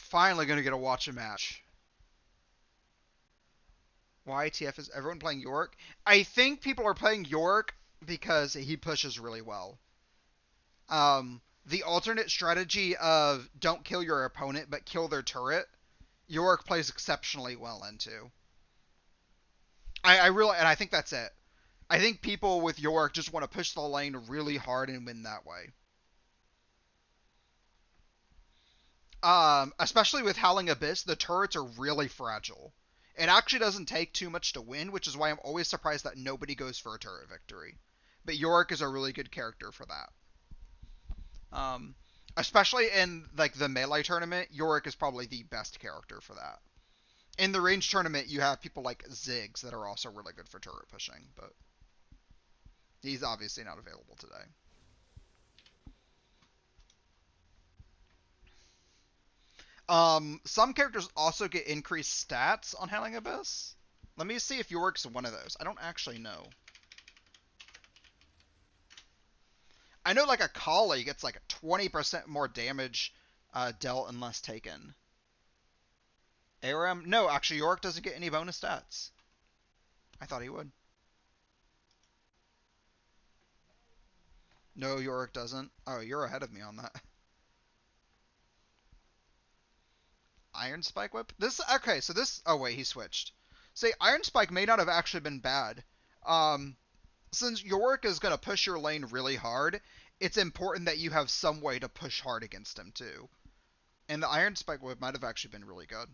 Finally gonna get to watch a match. YTF is everyone playing York? I think people are playing York because he pushes really well. The alternate strategy of don't kill your opponent but kill their turret, York plays exceptionally well into. I really, and I think that's it. I think people with York just want to push the lane really hard and win that way. Especially with Howling Abyss, the turrets are really fragile. It actually doesn't take too much to win, which is why I'm always surprised that nobody goes for a turret victory. But Yorick is a really good character for that. Um, Especially in like the melee tournament, Yorick is probably the best character for that. In the range tournament, you have people like Ziggs that are also really good for turret pushing, but he's obviously not available today. Some characters also get increased stats on Howling Abyss. Let me see if Yorick's one of those. I don't actually know. I know like a Kali gets like 20% more damage dealt and less taken. Aram? No, actually Yorick doesn't get any bonus stats. I thought he would. No, Yorick doesn't. Oh, you're ahead of me on that. Iron Spike Whip? This okay, so this oh wait, he switched. Say Iron Spike may not have actually been bad. Um since Yorick is gonna push your lane really hard, it's important that you have some way to push hard against him too. And the Iron Spike Whip might have actually been really good.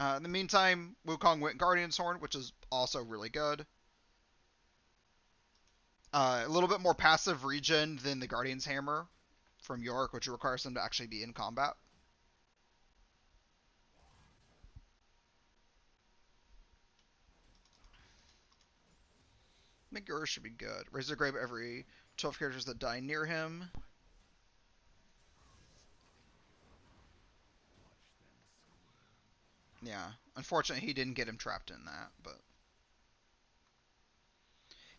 In the meantime, Wukong went Guardian's Horn, which is also really good. A little bit more passive regen than the Guardian's Hammer from York, which requires them to actually be in combat. I think yours should be good. Razor Grave every 12 characters that die near him. Yeah. Unfortunately, he didn't get him trapped in that, but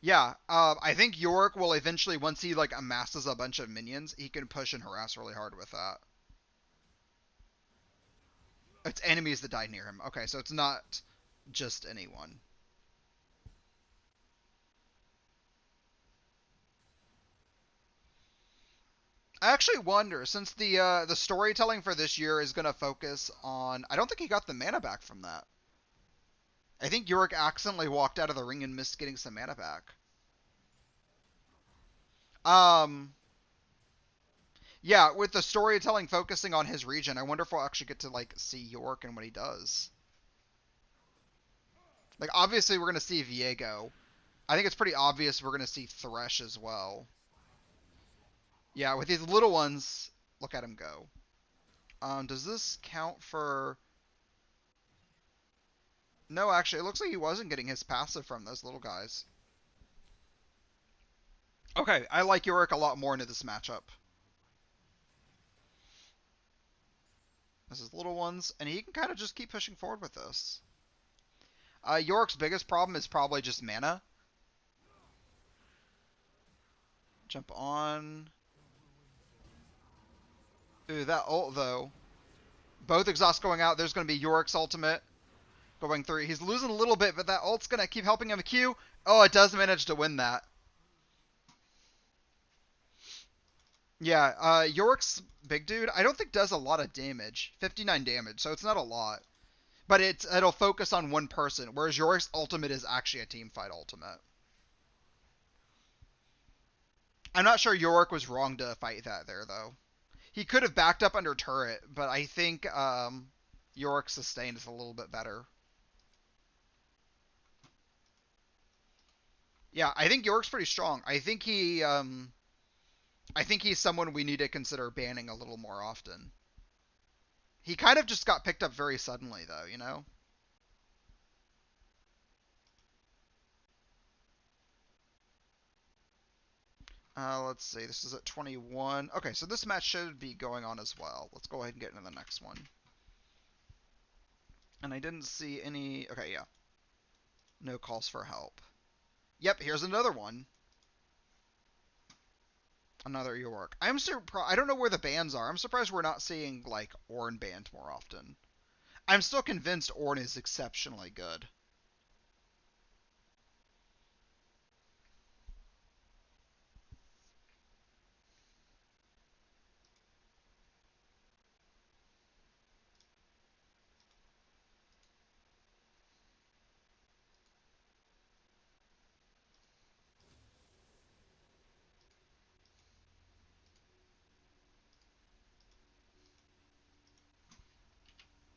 yeah, I think York will eventually, once he like amasses a bunch of minions, he can push and harass really hard with that. It's enemies that die near him. Okay, so it's not just anyone. I actually wonder, since the storytelling for this year is going to focus on, I don't think he got the mana back from that. I think Yorick accidentally walked out of the ring and missed getting some mana back. Um, yeah, with the storytelling focusing on his region, I wonder if we'll actually get to like see York and what he does. Like obviously we're gonna see Viego. I think it's pretty obvious we're gonna see Thresh as well. Yeah, with these little ones, look at him go. Does this count for? No, actually, it looks like he wasn't getting his passive from those little guys. Okay, I like Yorick a lot more into this matchup. This is little ones, and he can kind of just keep pushing forward with this. Yorick's biggest problem is probably just mana. Jump on. Ooh, that ult though. Both exhausts going out. There's going to be Yorick's ultimate going through. He's losing a little bit, but that ult's going to keep helping him Q. Oh, it does manage to win that. Yeah, Yorick's big dude, I don't think does a lot of damage. 59 damage, so it's not a lot. But it'll focus on one person, whereas Yorick's ultimate is actually a team fight ultimate. I'm not sure Yorick was wrong to fight that there, though. He could have backed up under turret, but I think Yorick's sustain is a little bit better. Yeah, I think Yorick's pretty strong. I think he's someone we need to consider banning a little more often. He kind of just got picked up very suddenly, though, you know? Let's see. This is at 21. Okay, so this match should be going on as well. Let's go ahead and get into the next one. And I didn't see any... Okay, yeah. No calls for help. Yep, here's another one. Another York. I'm surprised. I don't know where the bans are. I'm surprised we're not seeing like Ornn banned more often. I'm still convinced Ornn is exceptionally good.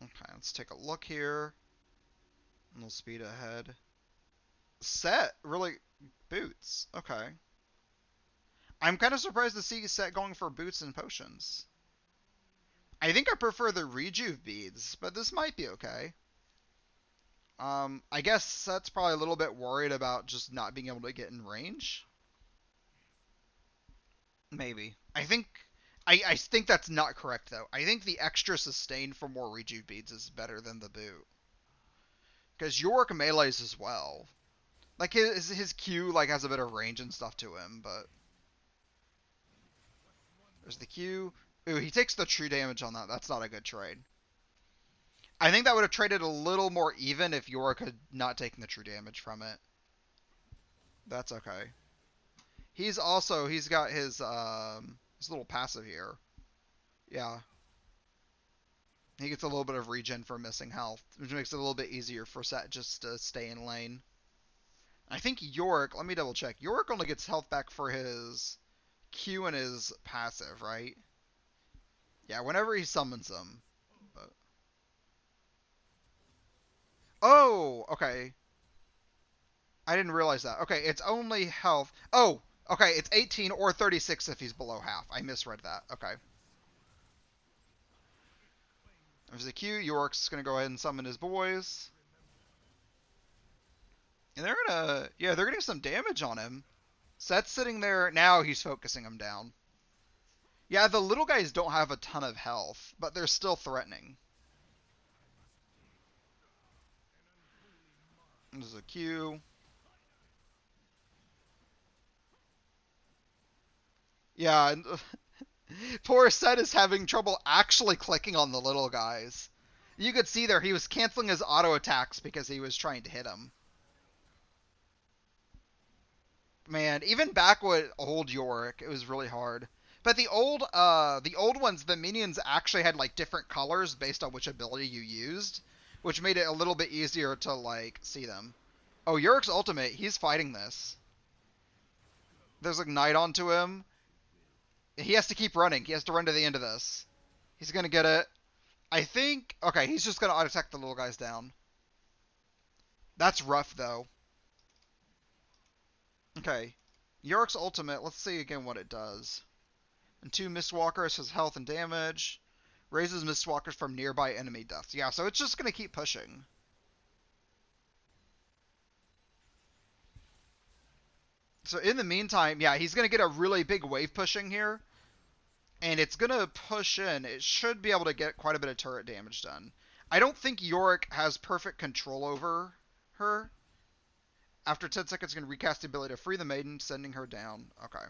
Okay, let's take a look here. And we'll speed ahead. Set really boots. Okay. I'm kind of surprised to see Set going for boots and potions. I think I prefer the rejuve beads, but this might be okay. I guess Set's probably a little bit worried about just not being able to get in range. Maybe. I think that's not correct though. I think the extra sustain for more rejuve beads is better than the boot. Because Yorick melees as well. Like his Q like has a bit of range and stuff to him, but there's the Q. Ooh, he takes the true damage on that. That's not a good trade. I think that would have traded a little more even if Yorick had not taken the true damage from it. That's okay. He's got his little passive here. Yeah. He gets a little bit of regen for missing health, which makes it a little bit easier for Set just to stay in lane. I think Yorick, let me double check. Yorick only gets health back for his Q and his passive, right? Yeah, whenever he summons them. But... Oh, okay. I didn't realize that. Okay, it's only health. Oh, okay, it's 18 or 36 if he's below half. I misread that. Okay. There's a Q. Yorick's going to go ahead and summon his boys. And they're getting some damage on him. Set's sitting there. Now he's focusing him down. Yeah, the little guys don't have a ton of health, but they're still threatening. There's a Q. Yeah, and poor Set is having trouble actually clicking on the little guys. You could see there he was canceling his auto attacks because he was trying to hit him. Man, even back with old Yorick, it was really hard. But the old ones, the minions actually had like different colors based on which ability you used, which made it a little bit easier to like see them. Oh, Yorick's ultimate, he's fighting this. There's like Knight onto him. He has to keep running. He has to run to the end of this. He's gonna get it. I think. Okay, he's just gonna auto attack the little guys down. That's rough though. Okay, Yorick's ultimate. Let's see again what it does. And two Mistwalkers has health and damage. Raises Mistwalkers from nearby enemy deaths. Yeah, so it's just gonna keep pushing. So in the meantime, yeah, he's gonna get a really big wave pushing here. And it's going to push in. It should be able to get quite a bit of turret damage done. I don't think Yorick has perfect control over her. After 10 seconds, going to recast the ability to free the maiden, sending her down. Okay.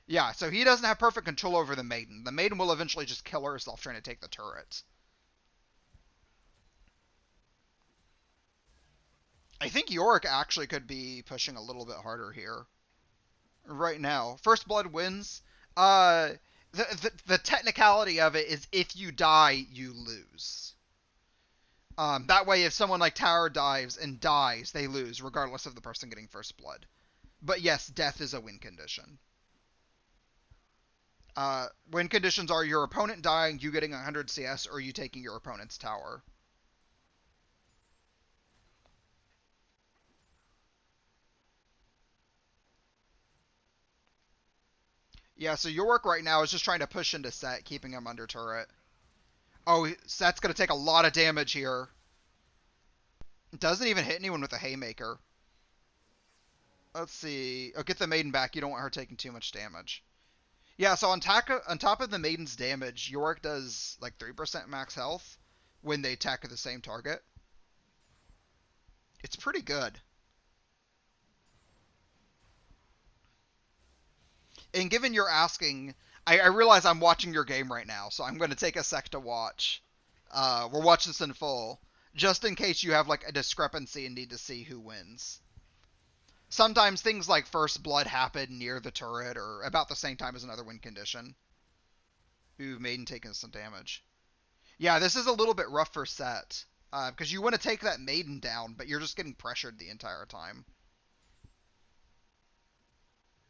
Yeah, so he doesn't have perfect control over the maiden. The maiden will eventually just kill herself trying to take the turret. I think Yorick actually could be pushing a little bit harder here. Right now. First Blood wins. The technicality of it is if you die, you lose. That way, if someone like Tower dives and dies, they lose, regardless of the person getting First Blood. But yes, death is a win condition. Win conditions are your opponent dying, you getting 100 CS, or you taking your opponent's tower. Yeah, so your work right now is just trying to push into Set, keeping him under turret. Oh, Set's going to take a lot of damage here. Doesn't even hit anyone with a Haymaker. Let's see. Oh, get the Maiden back. You don't want her taking too much damage. Yeah, so on top of the Maiden's damage, Yorick does like 3% max health when they attack the same target. It's pretty good. And given you're asking, I realize I'm watching your game right now, so I'm going to take a sec to watch. We'll watch this in full, just in case you have like a discrepancy and need to see who wins. Sometimes things like first blood happen near the turret or about the same time as another win condition. Ooh, Maiden taking some damage. Yeah, this is a little bit rough for Set. Because you want to take that Maiden down, but you're just getting pressured the entire time.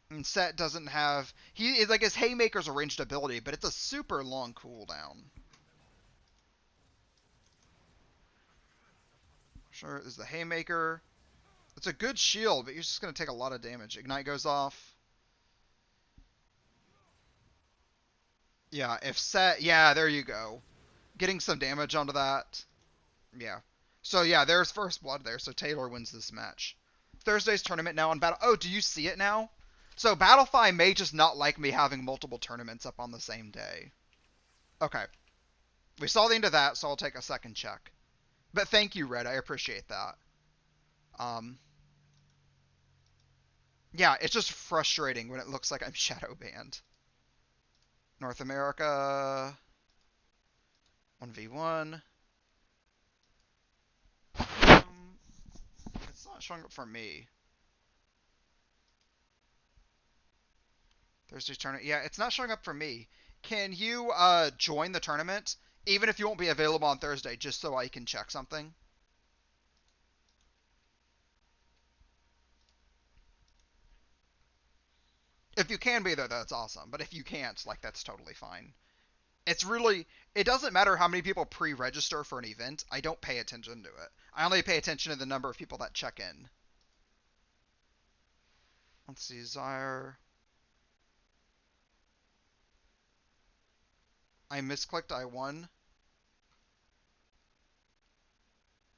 And Set doesn't have... like his Haymaker's a ranged ability, but it's a super long cooldown. Sure, this is the Haymaker. It's a good shield, but you're just going to take a lot of damage. Ignite goes off. Yeah, if Set... Yeah, there you go. Getting some damage onto that. Yeah. So yeah, there's first blood there, so Taylor wins this match. Thursday's tournament now on Battle... Oh, do you see it now? So Battlefy may just not like me having multiple tournaments up on the same day. Okay. We saw the end of that, so I'll take a second check. But thank you, Red. I appreciate that. Um, yeah, it's just frustrating when it looks like I'm shadow banned. North America... 1v1. It's not showing up for me. Thursday's tournament. Yeah, it's not showing up for me. Can you join the tournament, even if you won't be available on Thursday, just so I can check something? If you can be there, that's awesome. But if you can't, like, that's totally fine. It's really... It doesn't matter how many people pre-register for an event. I don't pay attention to it. I only pay attention to the number of people that check in. Let's see, Zyre. I misclicked I1.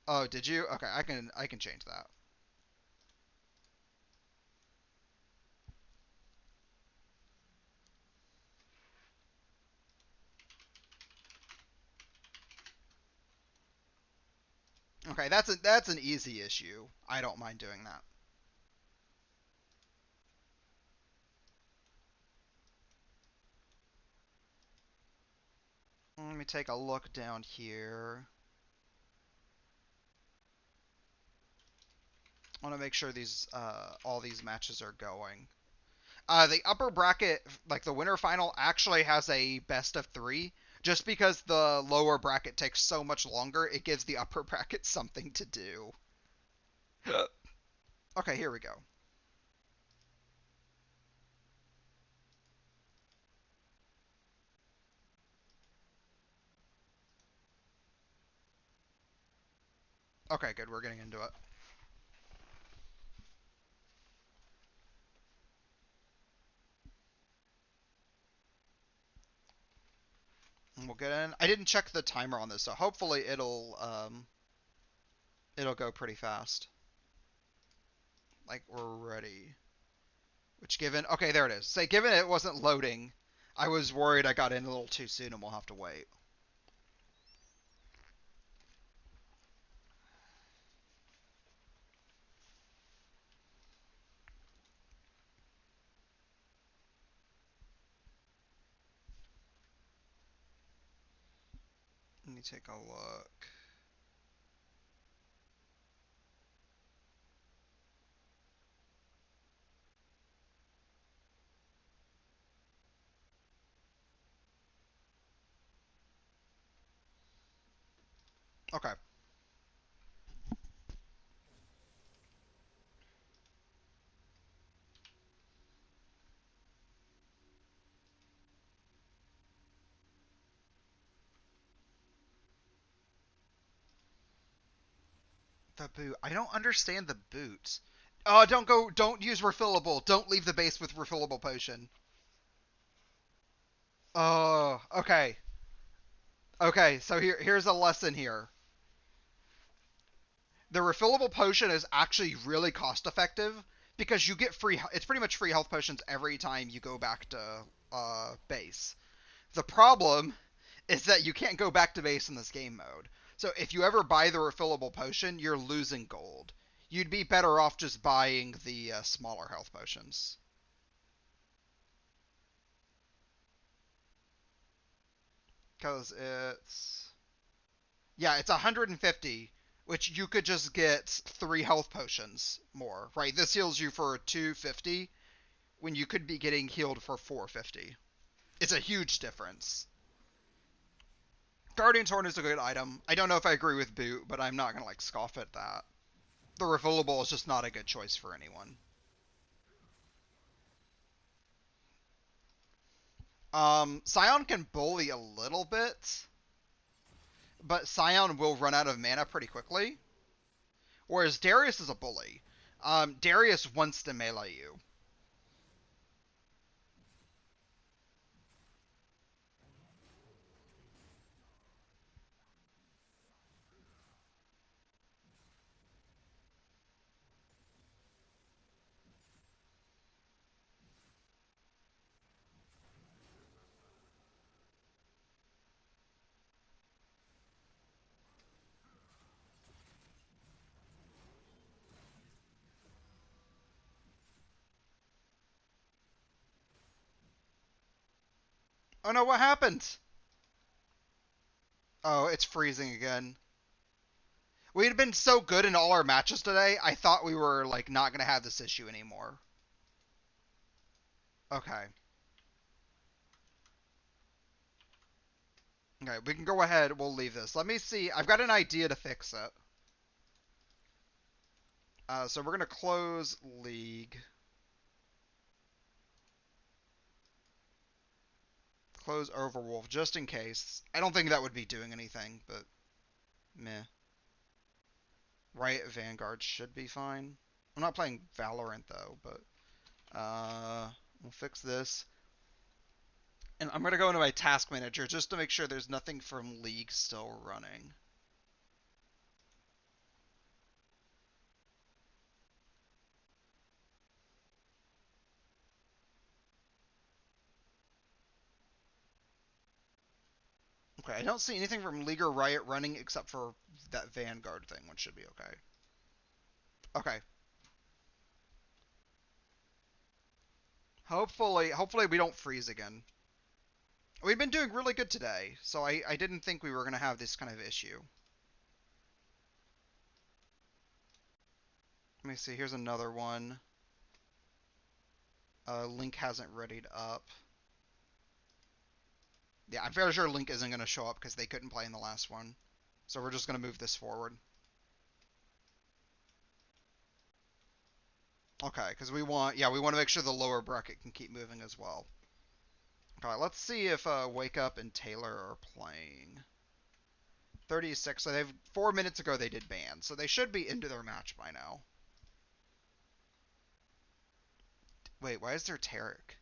Oh, did you? Okay, I can change that. Okay, that's an easy issue. I don't mind doing that. Let me take a look down here. I want to make sure these all these matches are going. The upper bracket, like the winter final, actually has a best of 3. Just because the lower bracket takes so much longer, it gives the upper bracket something to do. Okay, here we go. Okay, good. We're getting into it. And we'll get in. I didn't check the timer on this, so hopefully it'll go pretty fast. Like, we're ready. Which given... Okay, there it is. Say, given it wasn't loading, I was worried I got in a little too soon and we'll have to wait. Let me take a look. Okay. The boot. I don't understand the boot. Oh, don't use refillable. Don't leave the base with refillable potion. Oh, okay. Okay, so here's a lesson here. The refillable potion is actually really cost effective because you get free... It's pretty much free health potions every time you go back to base. The problem is that you can't go back to base in this game mode. So if you ever buy the refillable potion, you're losing gold. You'd be better off just buying the smaller health potions. Because it's... Yeah, it's 150, which you could just get 3 health potions more, right? This heals you for 250 when you could be getting healed for 450. It's a huge difference. Guardian's Horn is a good item. I don't know if I agree with Boot, but I'm not going to like scoff at that. The refillable is just not a good choice for anyone. Scion can bully a little bit, but Scion will run out of mana pretty quickly. Whereas Darius is a bully. Darius wants to melee you. Oh no, what happened? Oh, it's freezing again. We had been so good in all our matches today, I thought we were like not gonna have this issue anymore. Okay. Okay, we can go ahead, we'll leave this. Let me see, I've got an idea to fix it. So we're gonna close League. Close Overwolf, just in case. I don't think that would be doing anything, but meh. Riot Vanguard should be fine. I'm not playing Valorant though, but we'll fix this. And I'm gonna go into my task manager just to make sure there's nothing from League still running. Okay, I don't see anything from League or Riot running except for that Vanguard thing, which should be okay. Okay. Hopefully we don't freeze again. We've been doing really good today, so I didn't think we were gonna have this kind of issue. Let me see, here's another one. Link hasn't readied up. Yeah, I'm fairly sure Link isn't going to show up because they couldn't play in the last one. So we're just going to move this forward. Okay, because we want to make sure the lower bracket can keep moving as well. Okay, let's see if Wake Up and Taylor are playing. 36, so they've 4 minutes ago they did ban, so they should be into their match by now. Wait, why is there Tarek?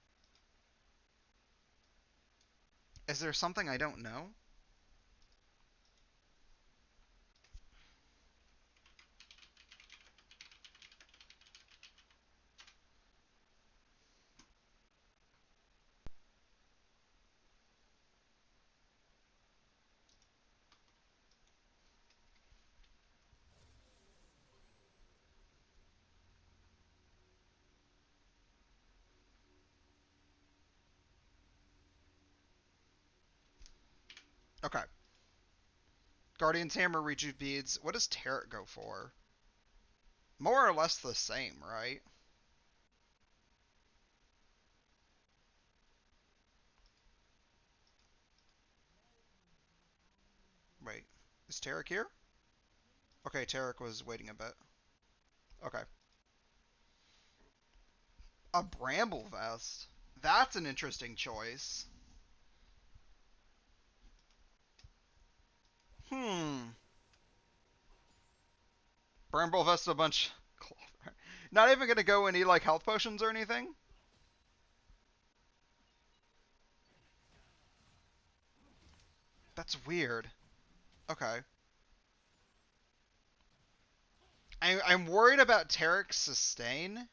Is there something I don't know? Okay. Guardian's Hammer, Rejuve Beads. What does Tarek go for? More or less the same, right? Wait, is Tarek here? Okay, Tarek was waiting a bit. Okay. A Bramble Vest? That's an interesting choice. Hmm. Bramble Vest a bunch. Not even gonna go and eat like health potions or anything? That's weird. Okay. I'm worried about Tarek's sustain.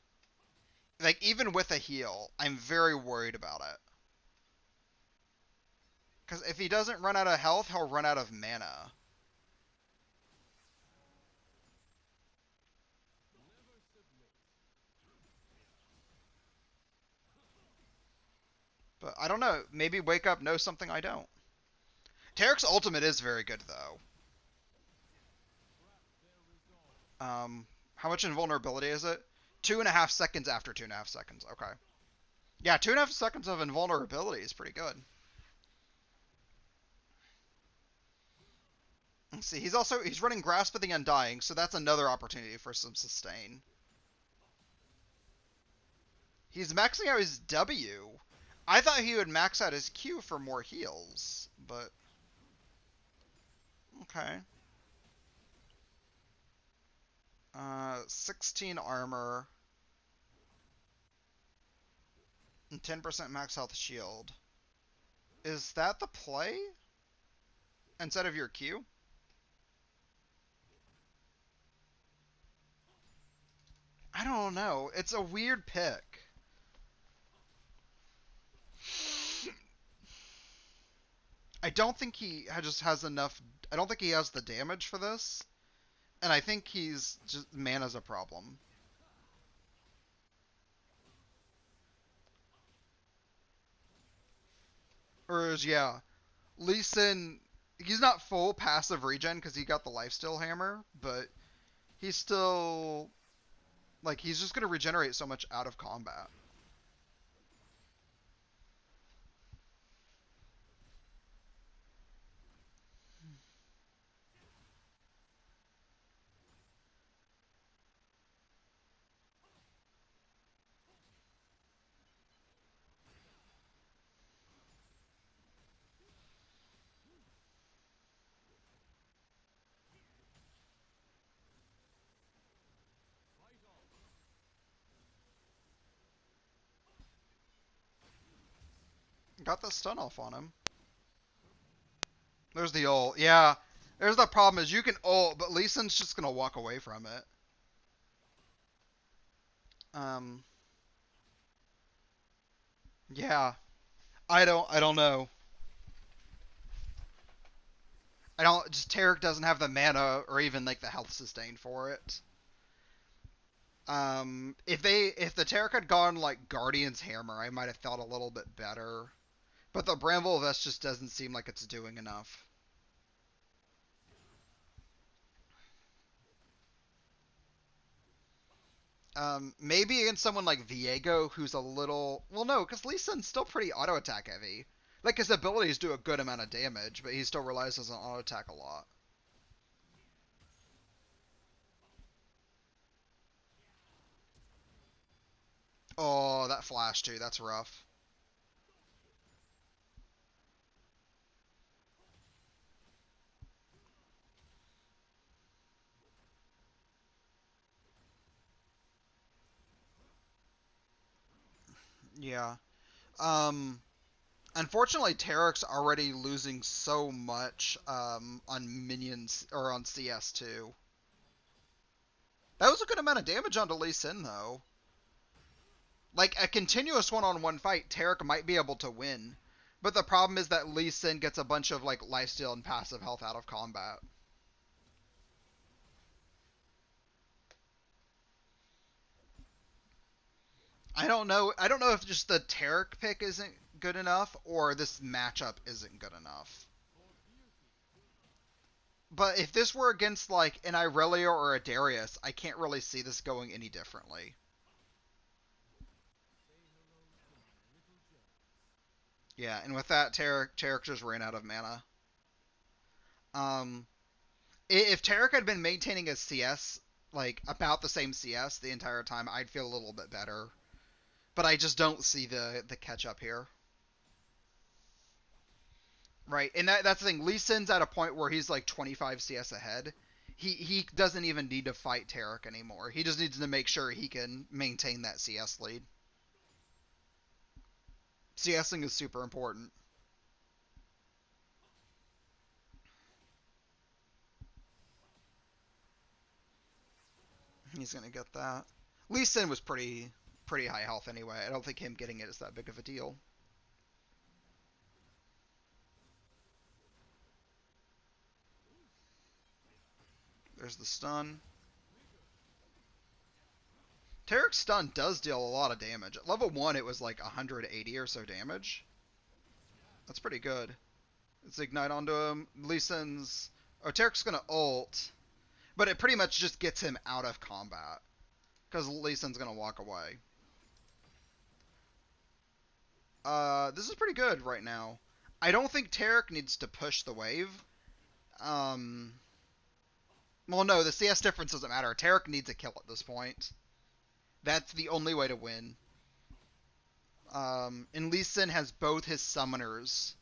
Like, even with a heal, I'm very worried about it. Because if he doesn't run out of health, he'll run out of mana. But I don't know. Maybe Wake Up knows something I don't. Tarek's ultimate is very good though. How much invulnerability is it? 2.5 seconds after 2.5 seconds. Okay. Yeah, 2.5 seconds of invulnerability is pretty good. Let's see. He's running Grasp of the Undying, so that's another opportunity for some sustain. He's maxing out his W. I thought he would max out his Q for more heals, but okay. 16 armor and 10% max health shield. Is that the play instead of your Q? I don't know. It's a weird pick. I don't think he just has enough. I don't think he has the damage for this, and I think he's just mana's a problem. Yeah, Lee Sin. He's not full passive regen because he got the lifesteal hammer, but he's still like he's just gonna regenerate so much out of combat. Got the stun off on him. There's the ult. Yeah. There's the problem is you can ult, but Lee Sin's just gonna walk away from it. Um. Yeah. I don't know. I don't. Just Tarek doesn't have the mana or even like the health sustain for it. If the Tarek had gone like Guardian's Hammer, I might have felt a little bit better. But the Bramble Vest just doesn't seem like it's doing enough. Maybe against someone like Viego, who's a little well, no, because Lee Sin's still pretty auto attack heavy. Like his abilities do a good amount of damage, but he still relies on auto attack a lot. Oh, that flash too. That's rough. Yeah. Um. Unfortunately, Tarek's already losing so much on minions or on CS too. That was a good amount of damage onto Lee Sin though. Like a continuous one-on-one fight, Tarek might be able to win, but the problem is that Lee Sin gets a bunch of like lifesteal and passive health out of combat. I don't know. I don't know if just the Tarek pick isn't good enough or this matchup isn't good enough. But if this were against like an Irelia or a Darius, I can't really see this going any differently. Yeah, and with that, Tarek just ran out of mana. Um, if Tarek had been maintaining his CS like about the same CS the entire time, I'd feel a little bit better. But I just don't see the catch up here. Right, and that's the thing. Lee Sin's at a point where he's like 25 CS ahead. He doesn't even need to fight Tarek anymore. He just needs to make sure he can maintain that CS lead. CSing is super important. He's gonna get that. Lee Sin was pretty high health anyway. I don't think him getting it is that big of a deal. There's the stun. Tarek's stun does deal a lot of damage. At level 1, it was like 180 or so damage. That's pretty good. Let's ignite onto him. Lee Sin's... Oh, Tarek's gonna ult. But it pretty much just gets him out of combat. Because Lee Sin's gonna walk away. This is pretty good right now. I don't think Tarek needs to push the wave. Well, no, the CS difference doesn't matter. Tarek needs a kill at this point. That's the only way to win. And Lee Sin has both his summoners,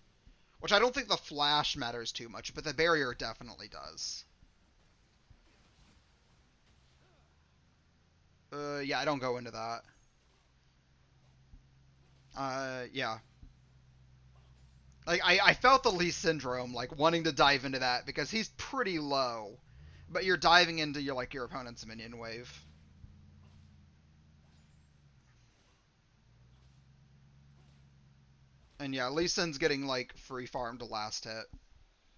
which I don't think the flash matters too much, but the barrier definitely does. Yeah, I don't go into that. Yeah. Like, I felt the Lee syndrome, like, wanting to dive into that, because he's pretty low. But you're diving into your opponent's minion wave. And yeah, Lee Sin's getting, like, free farmed to last hit.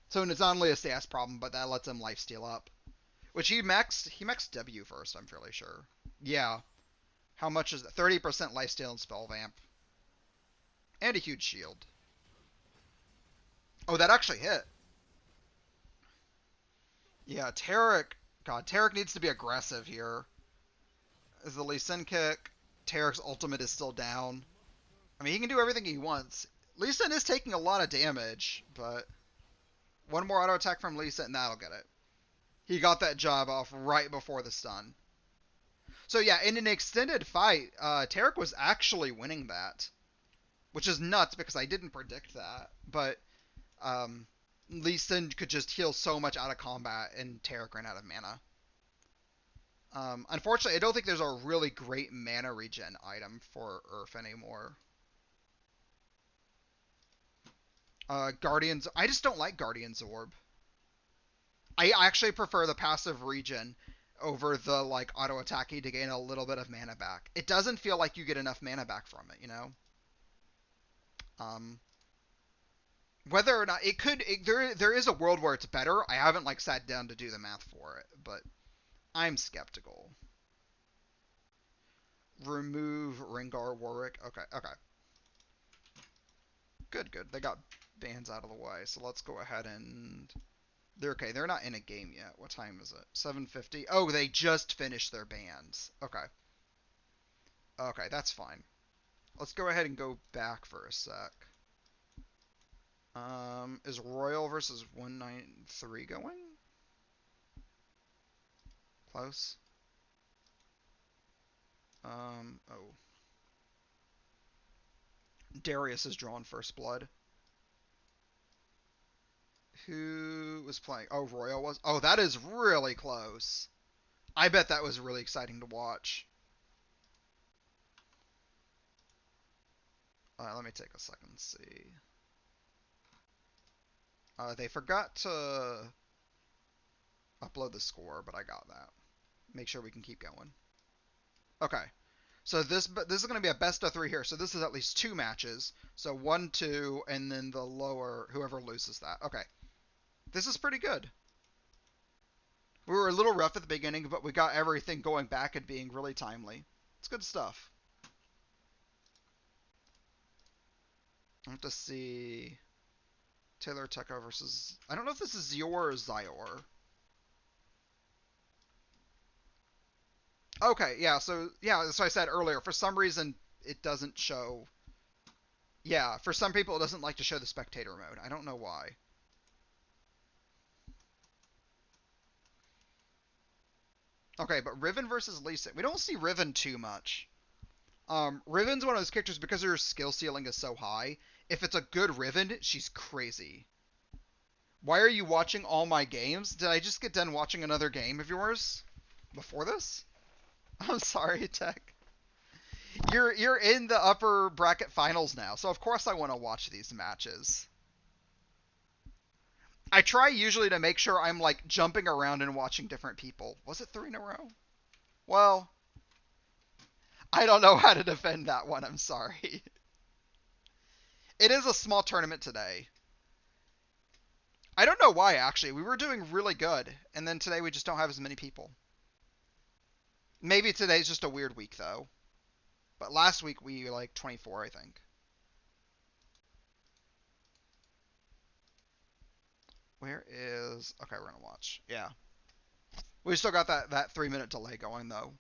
So it's not only a CS problem, but that lets him lifesteal up. Which he maxed W first, I'm fairly sure. Yeah. How much is that? 30% lifesteal and spell vamp. And a huge shield. Oh, that actually hit. Yeah, Tarek. God, Tarek needs to be aggressive here. Is the Lee Sin kick. Tarek's ultimate is still down. I mean, he can do everything he wants. Lee Sin is taking a lot of damage, but one more auto attack from Lee Sin and that'll get it. He got that job off right before the stun. So yeah, in an extended fight, Tarek was actually winning that. Which is nuts because I didn't predict that. But Lee Sin could just heal so much out of combat and Tarek ran out of mana. Unfortunately, I don't think there's a really great mana regen item for Earth anymore. Guardians... I just don't like Guardian's Orb. I actually prefer the passive regen over the, like, auto-attacking to gain a little bit of mana back. It doesn't feel like you get enough mana back from it, you know? Whether or not... there is a world where it's better. I haven't, like, sat down to do the math for it, but I'm skeptical. Remove Rengar Warwick. Okay. Good. They got bans out of the way, so let's go ahead and... They're okay. They're not in a game yet. What time is it? 7:50. Oh, they just finished their bans. Okay, that's fine. Let's go ahead and go back for a sec. Is Royal versus 193 going? Close. Oh. Darius has drawn first blood. Who was playing? Oh, Royal was. Oh, that is really close. I bet that was really exciting to watch. Let me take a second and see. They forgot to upload the score, but I got that. Make sure we can keep going. Okay. So this is going to be a best of 3 here. So this is at least 2 matches. So 1, 2, and then the lower, whoever loses that. Okay. This is pretty good. We were a little rough at the beginning, but we got everything going back and being really timely. It's good stuff. I have to see... Taylor Tekka versus... I don't know if this is Zior or Zyor. Okay, yeah, so I said earlier. For some reason, it doesn't show... Yeah, for some people, it doesn't like to show the spectator mode. I don't know why. Okay, but Riven versus Lee Sin. We don't see Riven too much. Riven's one of those characters, because her skill ceiling is so high. If it's a good Riven, she's crazy. Why are you watching all my games? Did I just get done watching another game of yours before this? I'm sorry, Tech. You're in the upper bracket finals now, so of course I want to watch these matches. I try usually to make sure I'm, like, jumping around and watching different people. Was it 3 in a row? Well, I don't know how to defend that one. I'm sorry. It is a small tournament today. I don't know why, actually. We were doing really good, and then today we just don't have as many people. Maybe today's just a weird week, though. But last week we were, like, 24, I think. Where is... Okay, we're gonna watch. Yeah. We still got that 3-minute delay going, though.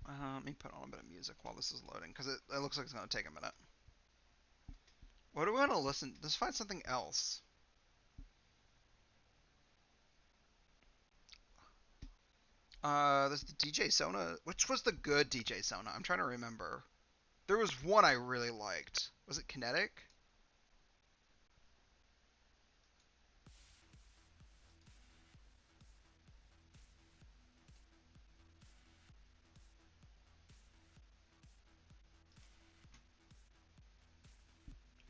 Let me put on a bit of music while this is loading, because it looks like it's going to take a minute. What do we want to listen? Let's find something else. There's the DJ Sona. Which was the good DJ Sona? I'm trying to remember. There was one I really liked. Was it Kinetic?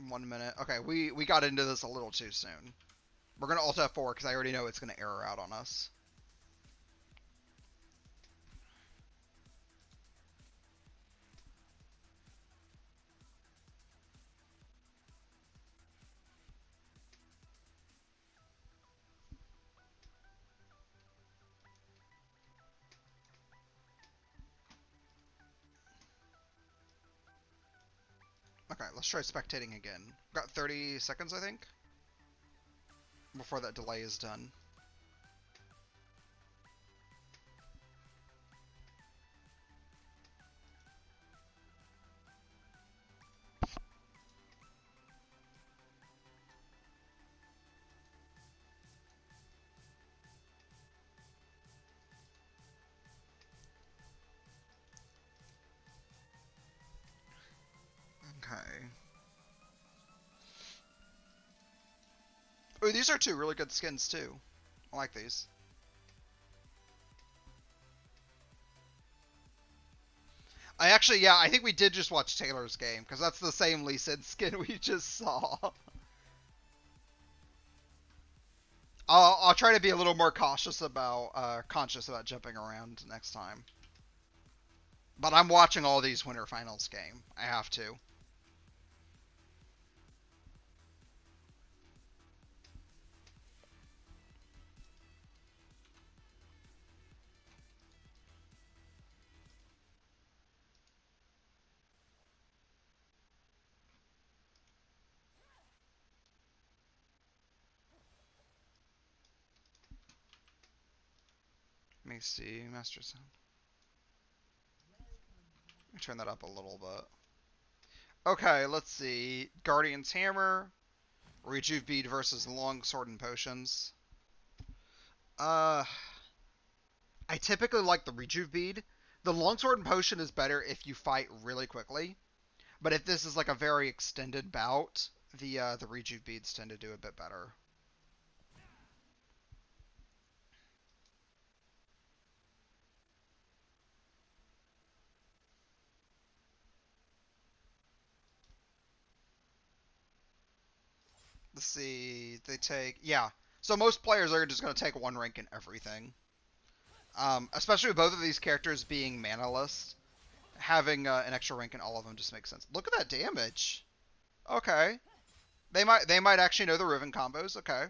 One minute. Okay, we got into this a little too soon. We're going to Alt F4 because I already know it's going to error out on us. Okay, let's try spectating again. Got 30 seconds, I think, before that delay is done. Okay. Oh, these are two really good skins, too. I like these. I think we did just watch Taylor's game, because that's the same Lee Sin skin we just saw. I'll try to be a little more conscious about jumping around next time. But I'm watching all these Winter Finals game. I have to. Let me see, Master Sound. Let me turn that up a little bit. Okay, let's see. Guardian's Hammer, Rejuve Bead versus Long Sword and Potions. I typically like the Rejuve Bead. The Longsword and Potion is better if you fight really quickly. But if this is like a very extended bout, the Rejuve Beads tend to do a bit better. Let's see. They take... Yeah. So most players are just going to take one rank in everything. Especially with both of these characters being manaless. Having an extra rank in all of them just makes sense. Look at that damage. Okay. They might actually know the Riven combos. Okay.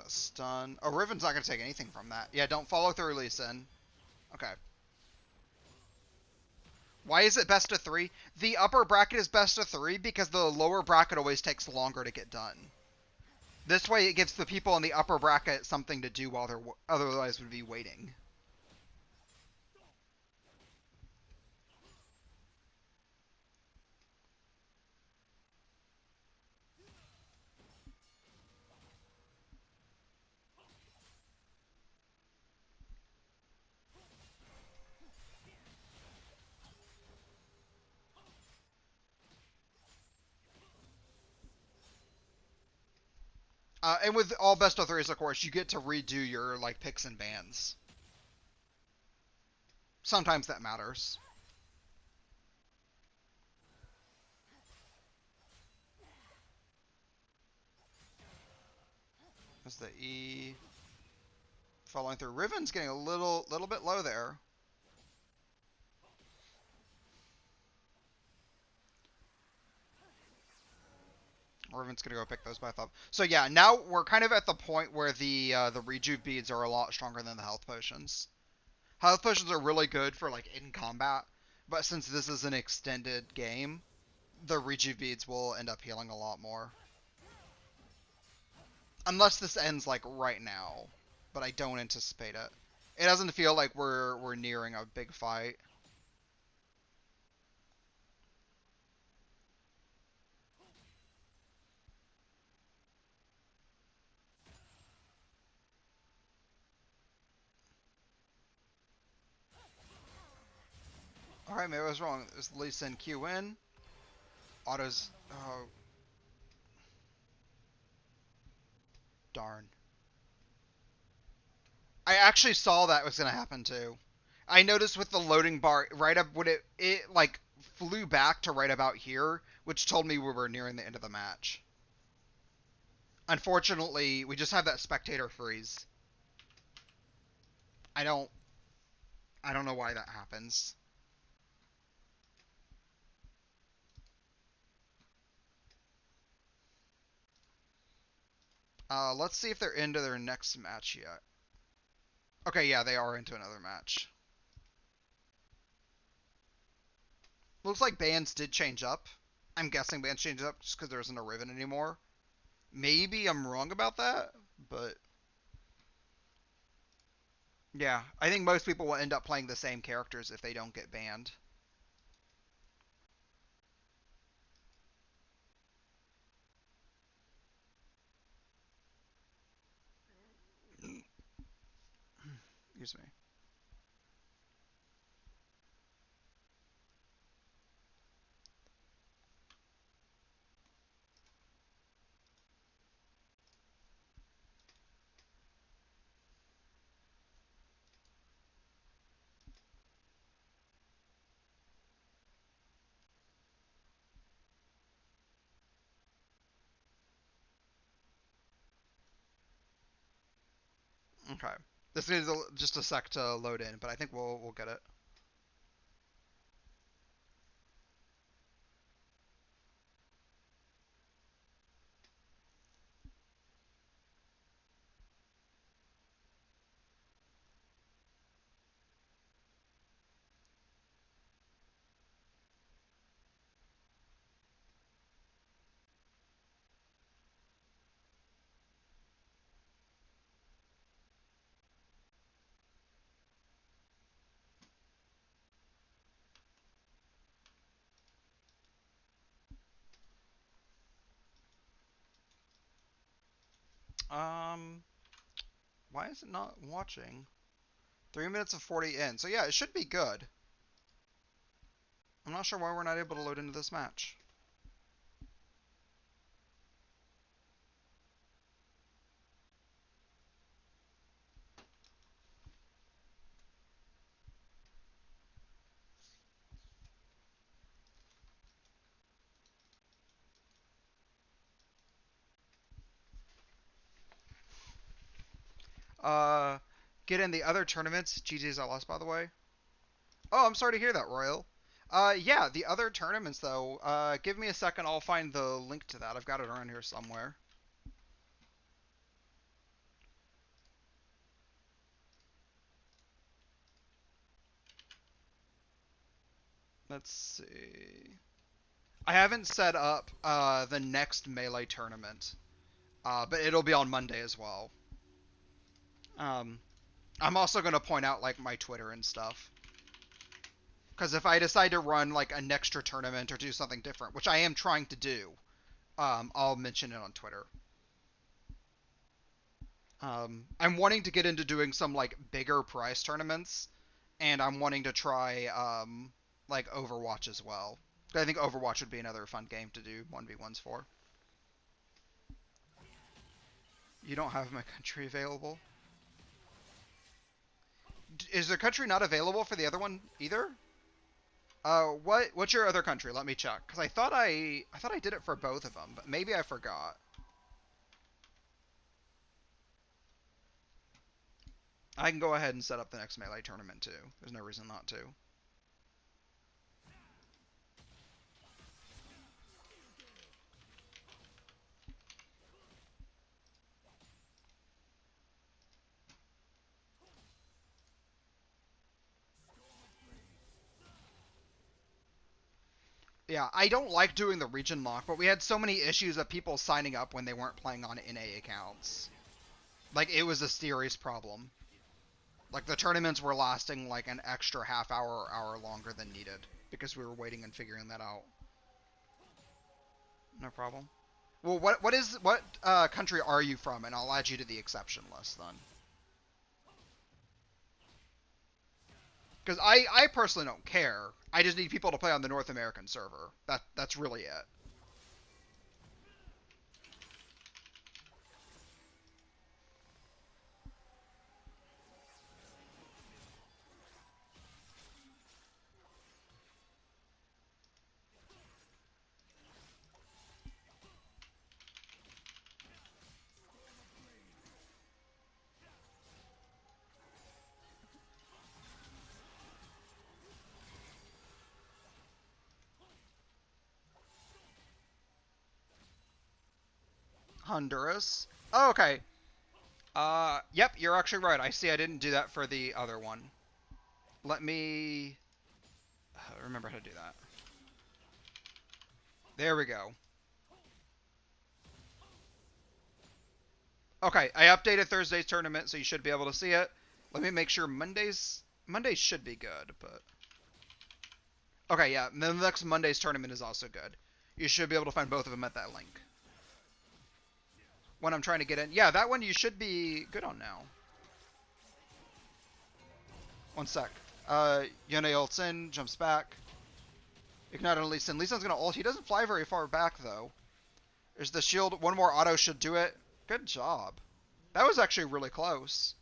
The stun. Oh, Riven's not going to take anything from that. Yeah, don't follow through, Lee Sin. Okay. Why is it best of 3? The upper bracket is best of 3 because the lower bracket always takes longer to get done. This way it gives the people in the upper bracket something to do while they're otherwise would be waiting. And with all best of 3s, of course, you get to redo your like picks and bans. Sometimes that matters. Is the E following through? Riven's getting a little bit low there. Riven's gonna go pick those both up. So yeah, now we're kind of at the point where the rejuve beads are a lot stronger than the health potions. Health potions are really good for like in combat, but since this is an extended game, the rejuve beads will end up healing a lot more. Unless this ends like right now, but I don't anticipate it. It doesn't feel like we're nearing a big fight. Alright, maybe I was wrong. Is Lee Sin Q in? Autos. Oh, darn. I actually saw that was going to happen too. I noticed with the loading bar, right up when it like flew back to right about here, which told me we were nearing the end of the match. Unfortunately, we just have that spectator freeze. I don't I don't know why that happens. Let's see if they're into their next match yet. Okay, yeah, they are into another match. Looks like bands did change up. I'm guessing bands changed up just because there isn't a Riven anymore. Maybe I'm wrong about that, but yeah, I think most people will end up playing the same characters if they don't get banned. Excuse me. Okay. This needs just a sec to load in, but I think we'll get it. Um, why is it not watching? 3 minutes and 40 in. So yeah, it should be good. I'm not sure why we're not able to load into this match. Uh, get in the other tournaments. GG's I lost, by the way. Oh, I'm sorry to hear that, Royal. Yeah, the other tournaments though. Give me a second. I'll find the link to that. I've got it around here somewhere. Let's see. I haven't set up the next Melee tournament, but it'll be on Monday as well. Um, I'm also gonna point out like my Twitter and stuff. Because if I decide to run like an extra tournament or do something different, which I am trying to do, I'll mention it on Twitter. I'm wanting to get into doing some like bigger prize tournaments, and I'm wanting to try like Overwatch as well. I think Overwatch would be another fun game to do 1v1s for. You don't have my country available. Is the country not available for the other one either? What's your other country? Let me check, because I thought I did it for both of them, but maybe I forgot. I can go ahead and set up the next Melee tournament too. There's no reason not to. Yeah, I don't like doing the region lock, but we had so many issues of people signing up when they weren't playing on NA accounts. Like, it was a serious problem. Like, the tournaments were lasting like an extra half hour or hour longer than needed because we were waiting and figuring that out. No problem. Well, what country are you from? And I'll add you to the exception list then. Because I personally don't care. I just need people to play on the North American server. That's really it. Honduras. Oh, okay. Yep, you're actually right. I see I didn't do that for the other one. Let me remember how to do that. There we go. Okay, I updated Thursday's tournament, so you should be able to see it. Let me make sure Mondays should be good, but okay, yeah. And then the next Monday's tournament is also good. You should be able to find both of them at that link. When I'm trying to get in, yeah, that one you should be good on now. One sec. Yone ults in, jumps back. Ignite on Lee Sin. Lee Sin's gonna ult. He doesn't fly very far back though. There's the shield. One more auto should do it. Good job. That was actually really close.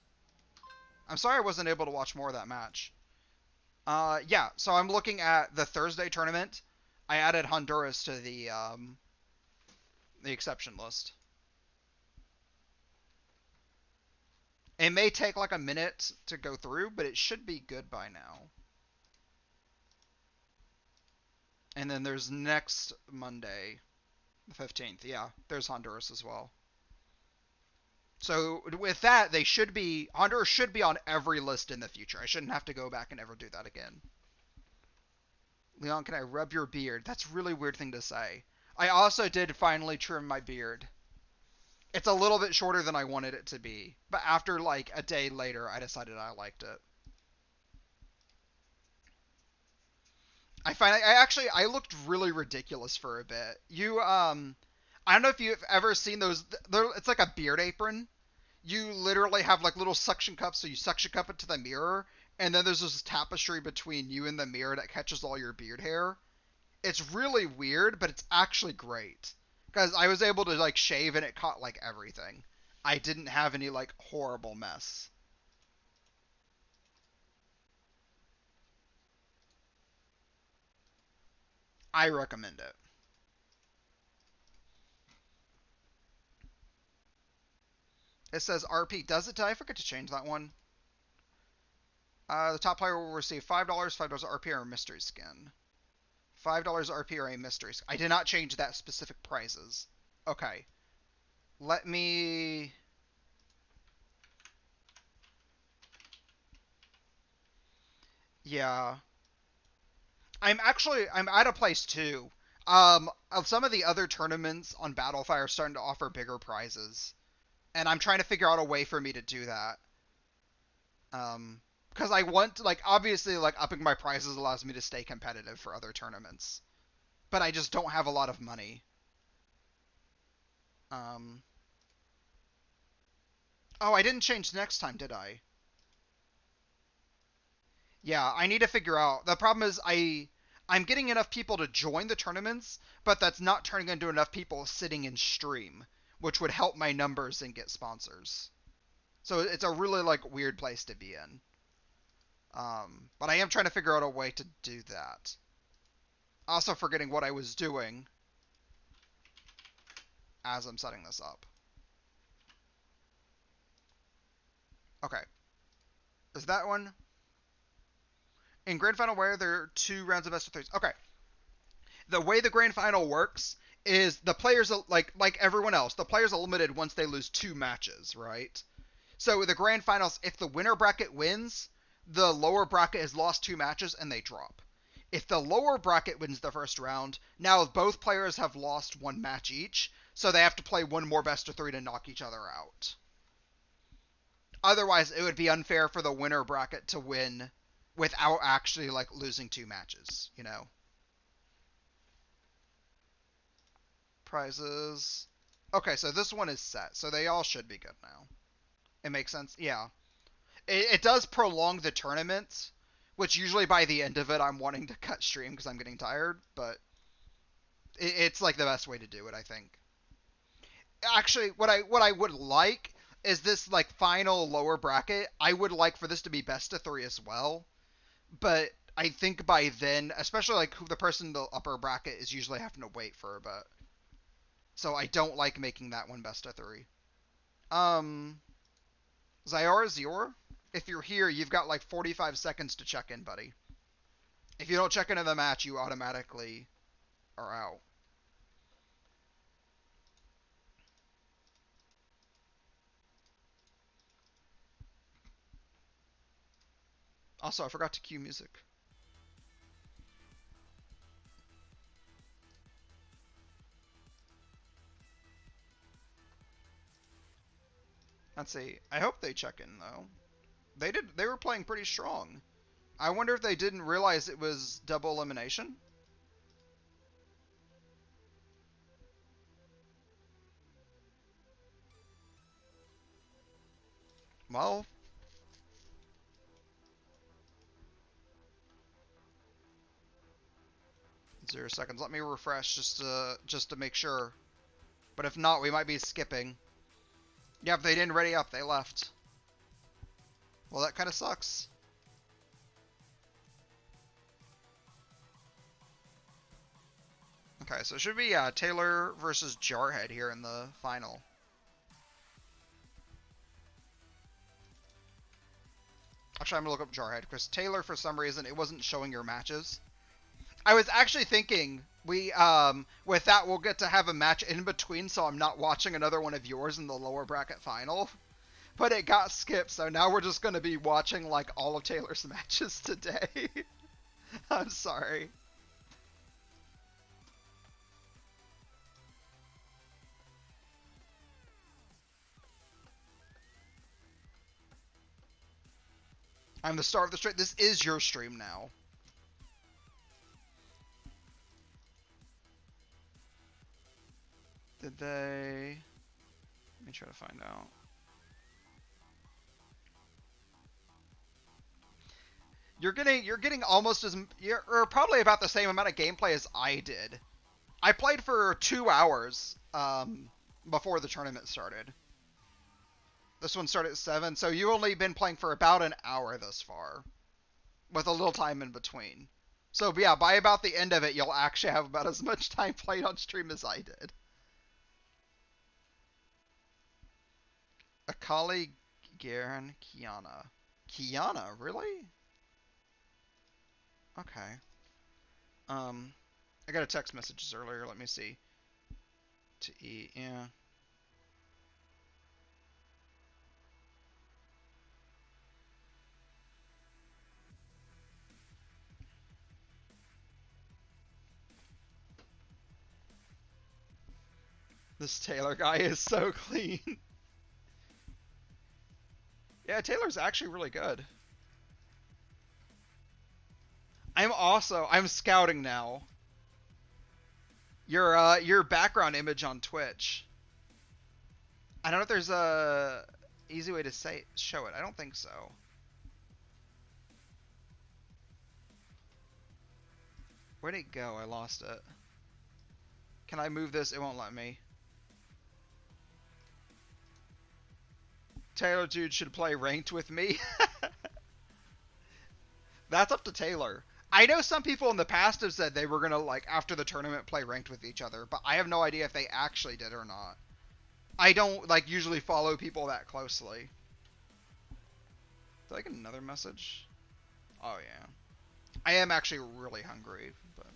I'm sorry I wasn't able to watch more of that match. Yeah, so I'm looking at the Thursday tournament. I added Honduras to the exception list. It may take like a minute to go through, but it should be good by now. And then there's next Monday, the 15th. Yeah, there's Honduras as well. So with that, Honduras should be on every list in the future. I shouldn't have to go back and ever do that again. Leon, can I rub your beard? That's a really weird thing to say. I also did finally trim my beard. It's a little bit shorter than I wanted it to be, but after like a day later, I decided I liked it. I looked really ridiculous for a bit. I don't know if you've ever seen those. It's like a beard apron. You literally have like little suction cups, so you suction cup it to the mirror, and then there's this tapestry between you and the mirror that catches all your beard hair. It's really weird, but it's actually great because I was able to like shave and it caught like everything. I didn't have any like horrible mess. I recommend it. It says RP. Does it? Did I forget to change that one? The top player will receive $5, $5 RP or a mystery skin. $5 RP or a mystery skin. I did not change that specific prizes. Okay. Let me... Yeah. I'm at a place too. Of some of the other tournaments on Battlefire are starting to offer bigger prizes. And I'm trying to figure out a way for me to do that. Because I want to, like, obviously, like, upping my prizes allows me to stay competitive for other tournaments. But I just don't have a lot of money. Um, oh, I didn't change next time, did I? Yeah, I need to figure out. The problem is I'm getting enough people to join the tournaments, but that's not turning into enough people sitting in stream, which would help my numbers and get sponsors. So it's a really like weird place to be in. But I am trying to figure out a way to do that. Also forgetting what I was doing as I'm setting this up. Okay. Is that one? In grand final where there are 2 rounds of best of threes. Okay. The way the grand final works is the players like everyone else, the players are limited once they lose 2 matches, right? So the grand finals, if the winner bracket wins, the lower bracket has lost 2 matches and they drop. If the lower bracket wins the first round, now both players have lost 1 match each, so they have to play one more best of 3 to knock each other out. Otherwise, it would be unfair for the winner bracket to win without actually like losing 2 matches, you know. Prizes. Okay, so this one is set, so they all should be good now. It makes sense? Yeah. It does prolong the tournament, which usually by the end of it I'm wanting to cut stream because I'm getting tired, but it's like the best way to do it, I think. Actually, what I would like is this like final lower bracket. I would like for this to be best of 3 as well, but I think by then, especially like who the person in the upper bracket is usually having to wait for a bit. So I don't like making that one best of 3. Um, Zyora, if you're here, you've got like 45 seconds to check in, buddy. If you don't check into the match, you automatically are out. Also, I forgot to cue music. Let's see. I hope they check in though. They did. They were playing pretty strong. I wonder if they didn't realize it was double elimination. Well, 0 seconds. Let me refresh just to make sure. But if not, we might be skipping. Yeah, if they didn't ready up, they left. Well, that kind of sucks. Okay, so it should be Taylor versus Jarhead here in the final. Actually, I'm gonna look up Jarhead because Taylor, for some reason, it wasn't showing your matches. I was actually thinking we with that we'll get to have a match in between, so I'm not watching another one of yours in the lower bracket final. But it got skipped, so now we're just gonna be watching like all of Taylor's matches today. I'm sorry. I'm the star of the stream. This is your stream now. Did they? Let me try to find out. You're getting almost as or probably about the same amount of gameplay as I did. I played for 2 hours before the tournament started. This one started at 7, so you've only been playing for about an hour thus far, with a little time in between. So yeah, by about the end of it, you'll actually have about as much time played on stream as I did. Akali, Garen, Kiana. Kiana, really? Okay. I got a text messages earlier. Let me see. To eat, yeah. This Taylor guy is so clean. Yeah, Taylor's actually really good. I'm scouting now. Your background image on Twitch. I don't know if there's a easy way to show it. I don't think so. Where'd it go? I lost it. Can I move this? It won't let me. Taylor dude should play ranked with me. That's up to Taylor. I know some people in the past have said they were gonna like after the tournament play ranked with each other, but I have no idea if they actually did or not. I don't like usually follow people that closely. Did I get another message? Oh yeah. I am actually really hungry, but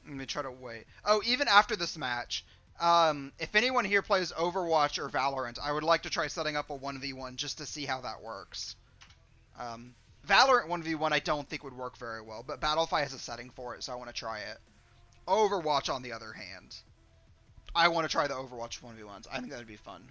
let me try to wait. Oh, even after this match, if anyone here plays Overwatch or Valorant, I would like to try setting up a 1v1 just to see how that works. Um, Valorant 1v1 I don't think would work very well, but Battlefy has a setting for it, so I want to try it. Overwatch, on the other hand, I want to try the Overwatch 1v1s. I think that'd be fun.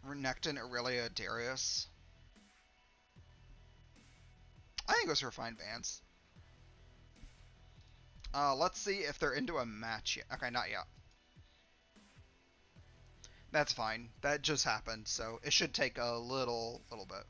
Renekton, Aurelia, Darius. I think those are fine bans. Let's see if they're into a match yet. Okay, not yet. That's fine. That just happened, so it should take a little bit.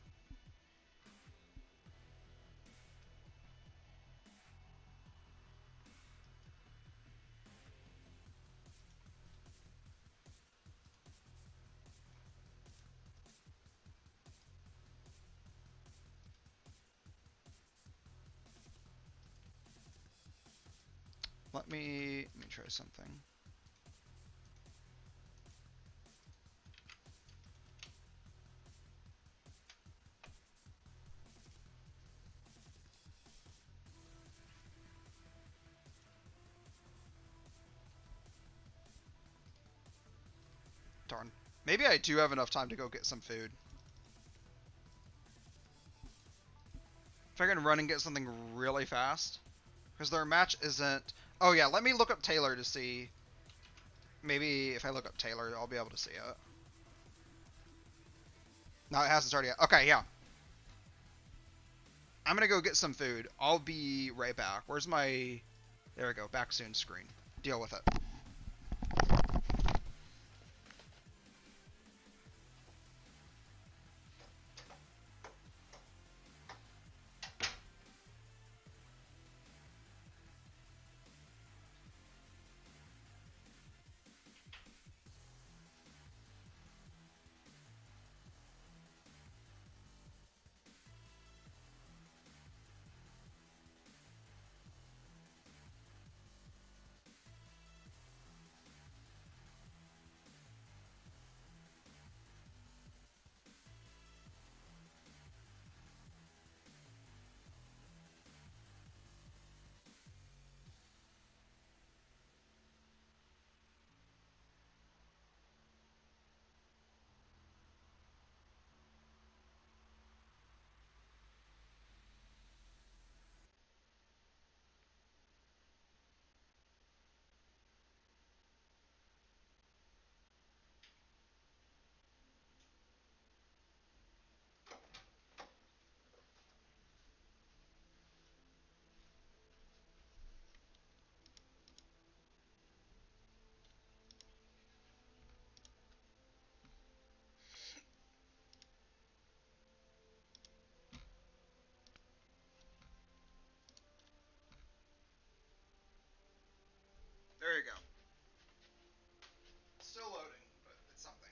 Let me try something. Darn. Maybe I do have enough time to go get some food. If I can run and get something really fast. Because their match isn't... Oh yeah, let me look up Taylor to see. Maybe if I look up Taylor, I'll be able to see it. No, it hasn't started yet. Okay, yeah. I'm gonna go get some food. I'll be right back. Where's my... There we go. Back soon screen. Deal with it. There you go. Still loading, but it's something.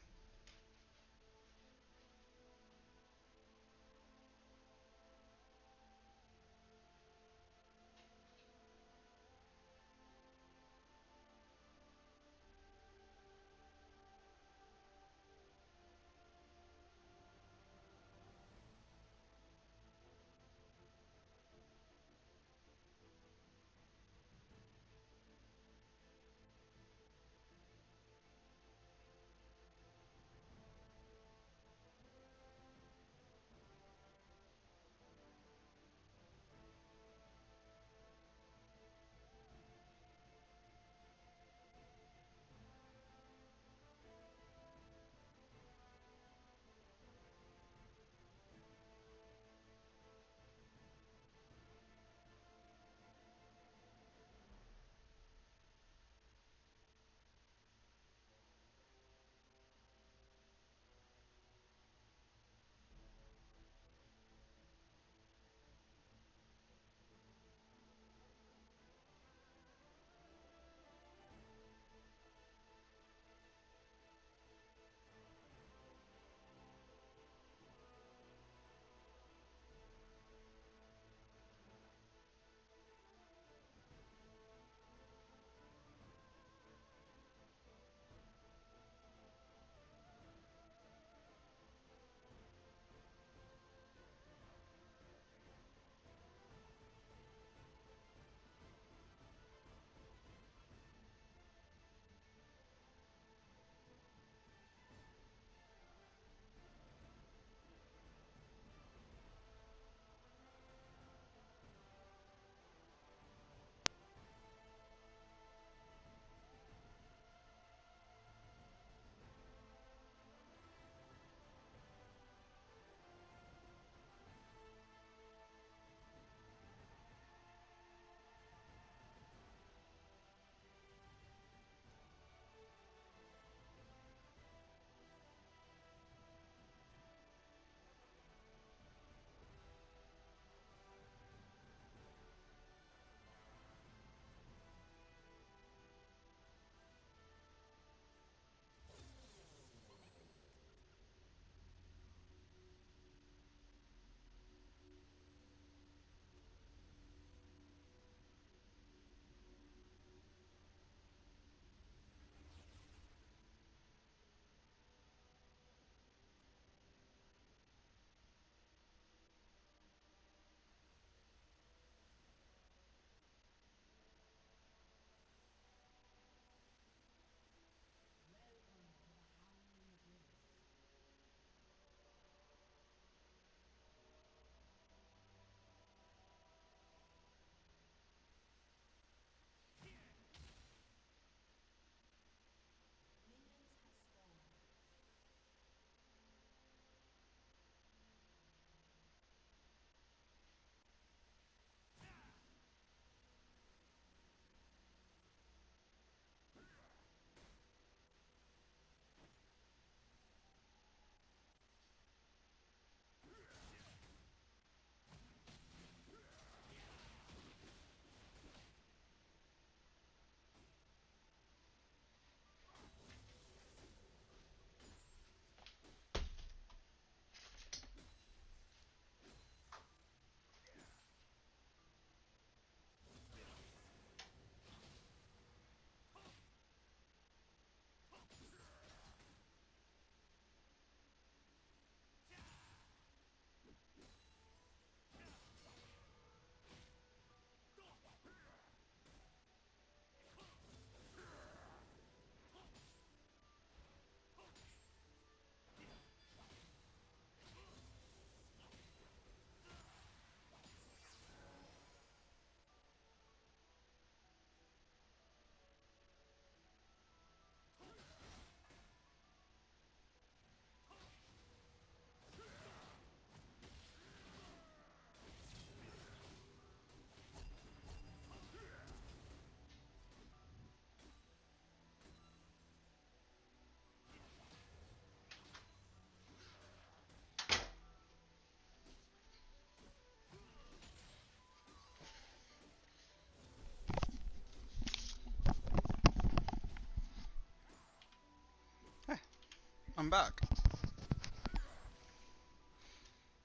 I'm back.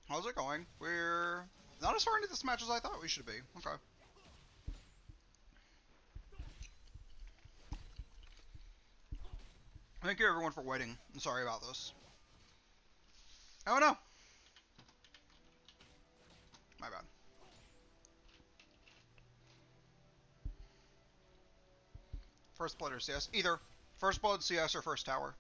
How's it going? We're not as far into this match as I thought we should be. Okay. Thank you everyone for waiting. I'm sorry about this. Oh no. My bad. First blood or CS? Either. First blood, CS, or first tower.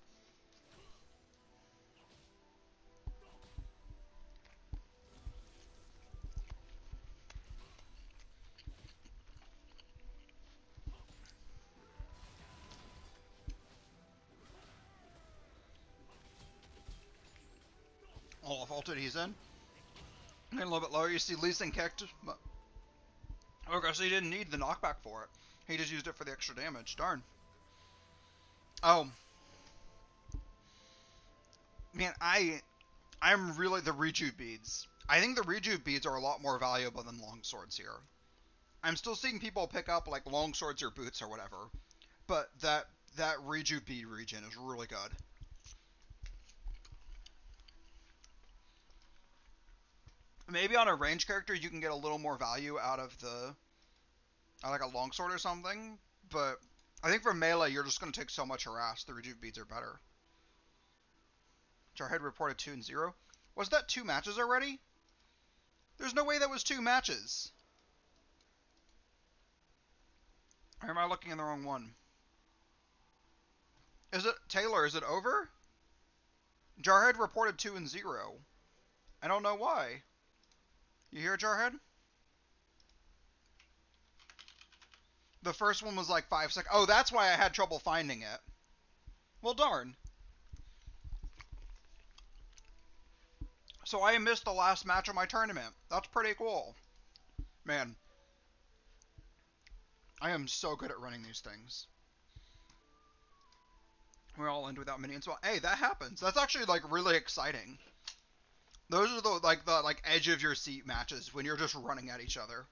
Olaf ulted, he's in. And a little bit lower, you see Lee Sin kicked. But... okay, so he didn't need the knockback for it. He just used it for the extra damage. Darn. Oh. Man, I'm really... the Reju beads. I think the Reju beads are a lot more valuable than long swords here. I'm still seeing people pick up, like, long swords or boots or whatever. But that Reju bead regen is really good. Maybe on a range character you can get a little more value out of the... like a longsword or something, but I think for melee you're just going to take so much harass, the rejuve beads are better. Jarhead reported 2-0. Was that 2 matches already? There's no way that was 2 matches. Or am I looking in the wrong one? Is it, Taylor, is it over? Jarhead reported 2-0. I don't know why. You hear, Jarhead? The first one was like 5 seconds. Oh, that's why I had trouble finding it. Well, darn. So I missed the last match of my tournament. That's pretty cool. Man. I am so good at running these things. We're all end without minions. Well, hey, that happens. That's actually, like, really exciting. Those are the edge of your seat matches when you're just running at each other.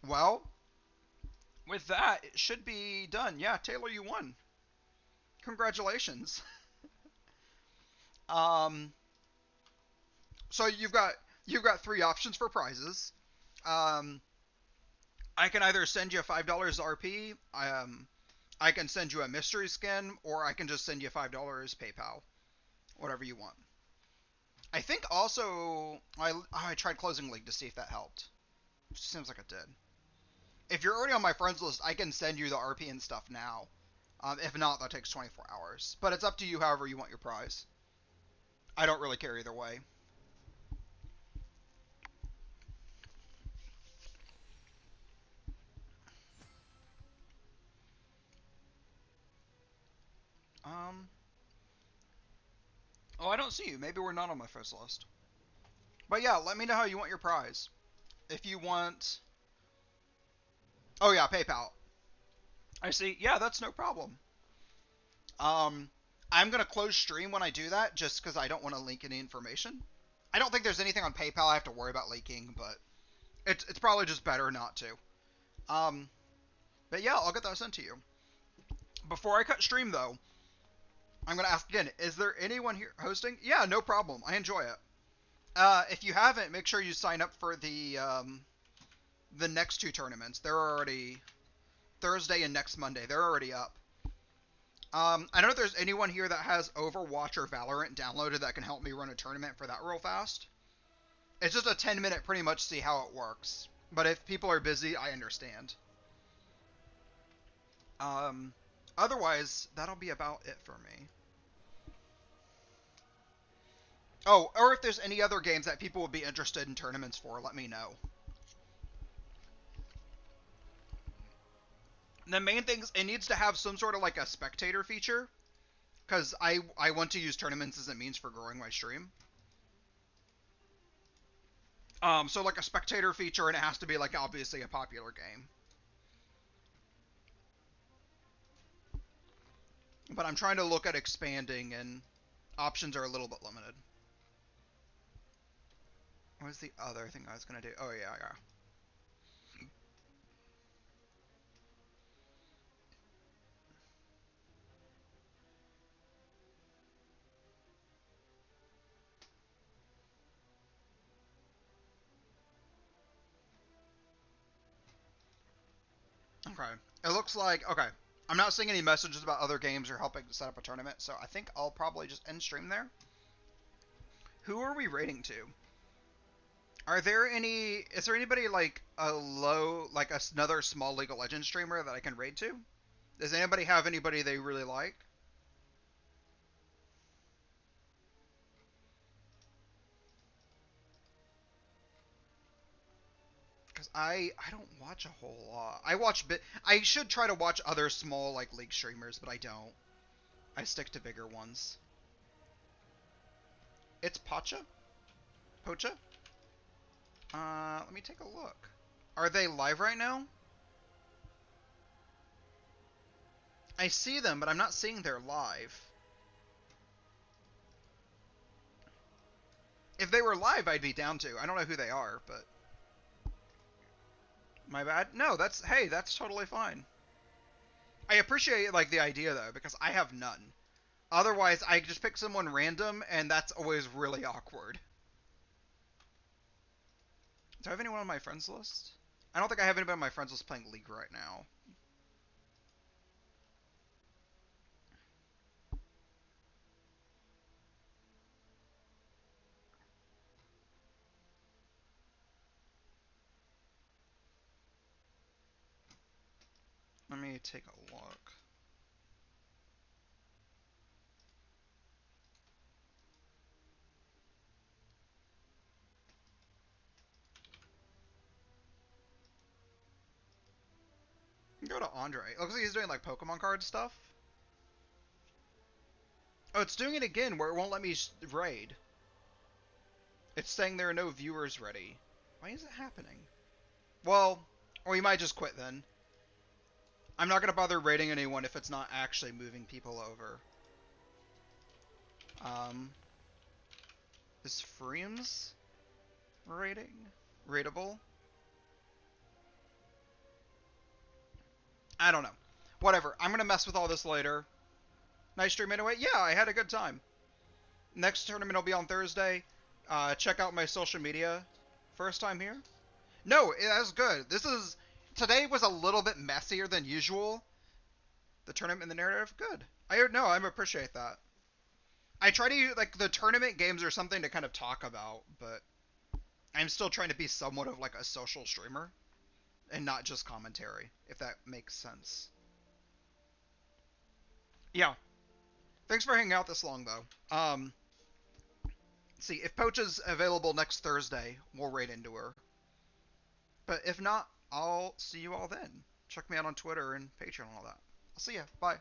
Well, with that, it should be done. Yeah, Taylor, you won. Congratulations. So you've got 3 options for prizes. I can either send you $5 RP, I can send you a mystery skin, or I can just send you $5 PayPal. Whatever you want. I think also, I tried closing League to see if that helped. Seems like it did. If you're already on my friends list, I can send you the RP and stuff now. If not, that takes 24 hours. But it's up to you however you want your prize. I don't really care either way. Oh, I don't see you. Maybe we're not on my friends list. But yeah, let me know how you want your prize. If you want... oh yeah, PayPal. I see. Yeah, that's no problem. I'm going to close stream when I do that, just because I don't want to leak any information. I don't think there's anything on PayPal I have to worry about leaking, but it's probably just better not to. But yeah, I'll get that sent to you. Before I cut stream, though, I'm going to ask again, is there anyone here hosting? Yeah, no problem. I enjoy it. If you haven't, make sure you sign up for the next 2 tournaments. They're already... Thursday and next Monday. They're already up. I don't know if there's anyone here that has Overwatch or Valorant downloaded that can help me run a tournament for that real fast. It's just a 10-minute pretty much see how it works. But if people are busy, I understand. Otherwise, that'll be about it for me. Oh, or if there's any other games that people would be interested in tournaments for, let me know. The main thing is it needs to have some sort of like a spectator feature. Because I want to use tournaments as a means for growing my stream. So like a spectator feature, and it has to be like obviously a popular game. But I'm trying to look at expanding, and options are a little bit limited. What was the other thing I was going to do? Oh, yeah. Okay. It looks like okay. I'm not seeing any messages about other games or helping to set up a tournament, so I think I'll probably just end stream there. Who are we rating to? Are there any? Is there anybody like a low, like another small League of Legends streamer that I can raid to? Does anybody have anybody they really like? Because I don't watch a whole lot. I watch bit. I should try to watch other small like League streamers, but I don't. I stick to bigger ones. It's Pacha? Pocha? Let me take a look. Are they live right now? I see them, but I'm not seeing their live. If they were live, I'd be down to. I don't know who they are, but my bad. No, that's totally fine. I appreciate like the idea though because I have none. Otherwise, I just pick someone random, and that's always really awkward. Do I have anyone on my friends list? I don't think I have anybody on my friends list playing League right now. Let me take a look. Go to Andre. It looks like he's doing like Pokemon card stuff. Oh, it's doing it again where it won't let me raid. It's saying there are no viewers ready. Why is it happening? Well, or you might just quit then. I'm not gonna bother raiding anyone if it's not actually moving people over. Um, is Freems rating rateable? I don't know. Whatever. I'm gonna mess with all this later. Nice stream anyway. Yeah, I had a good time. Next tournament will be on Thursday. Check out my social media. First time here? No, that was good. Today was a little bit messier than usual. The tournament and the narrative, good. I appreciate that. I try to like the tournament games are something to kind of talk about, but I'm still trying to be somewhat of like a social streamer and not just commentary, if that makes sense. Yeah. Thanks for hanging out this long though. See if Pocha's available next Thursday, we'll raid into her. But if not, I'll see you all then. Check me out on Twitter and Patreon and all that. I'll see ya. Bye.